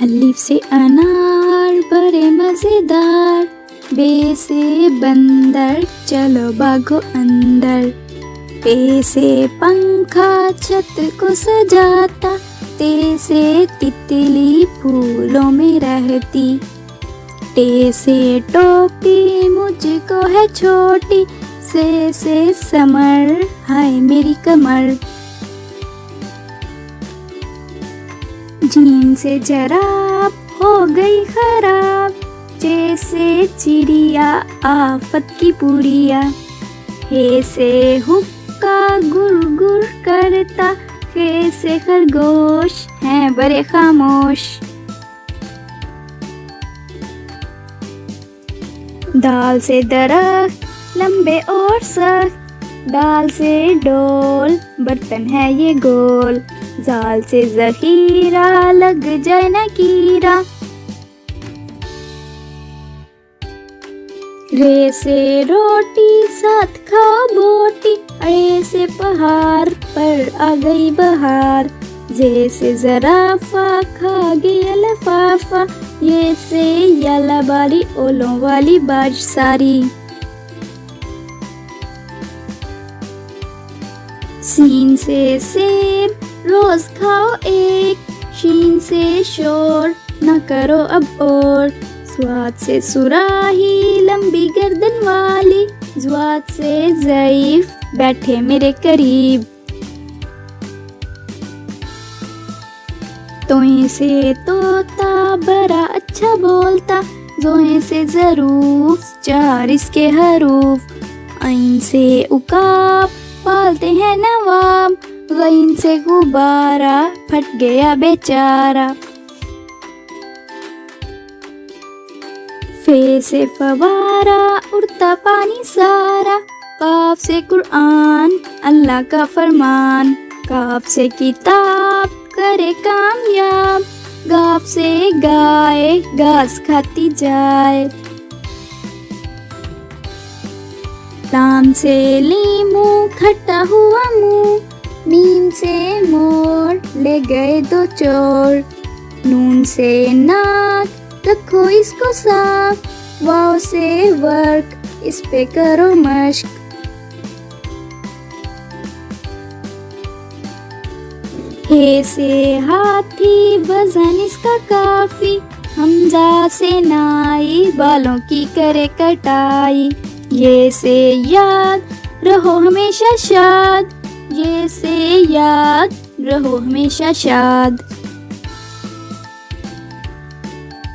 अलिफ से अनार बड़े मजेदार, बे से बंदर चलो भागो अंदर, पे से पंखा छत को सजाता, ते से तितली फूलों में रहती, टे से टोपी मुझको है छोटी, से समर हाय मेरी कमर। जीन से जराब हो गई खराब, जैसे चिड़िया आफत की पुड़िया, हे से हुक्का गुर गुर करता, खे से खरगोश हैं बड़े खामोश। दाल से दरख्त लंबे और सख्त, दाल से डोल बर्तन है ये गोल, जाल से जखीरा लग जाए न कीड़ा, रे से रोटी साथ खाओ बोटी, अड़े से पहाड़ पर आ गई बहार, जे से जराफा खा गया लफाफा, ये से याला बारी ओलों वाली बाज सारी। सीन से सेब रोज खाओ एक, शीन से शोर न करो अब और, स्वाद से सुराही लंबी गर्दन वाली, ज्वाद से ज़ईफ बैठे मेरे करीब, तोए से तोता बड़ा अच्छा बोलता, जोए से ज़रूफ चार इसके हरूफ, आइन से उकाब पालते हैं नवाब, गईन से गुब्बारा फट गया बेचारा, फे से फवारा उड़ता पानी सारा, काफ से कुरान अल्लाह का फरमान, काफ से किताब करे कामयाब, गाफ से गाय घास खाती जाए, लाम से लीमू खट्टा हुआ मुंह, मीम से मोर ले गए दो चोर, नून से नाक रखो इसको साफ, वाव से वर्क इस पे करो मश्क, हे से हाथी वजन इसका काफी, हमजा से नाई बालों की करे कटाई, ये से याद रहो हमेशा शाद, ये से याद रहो हमेशा शाद।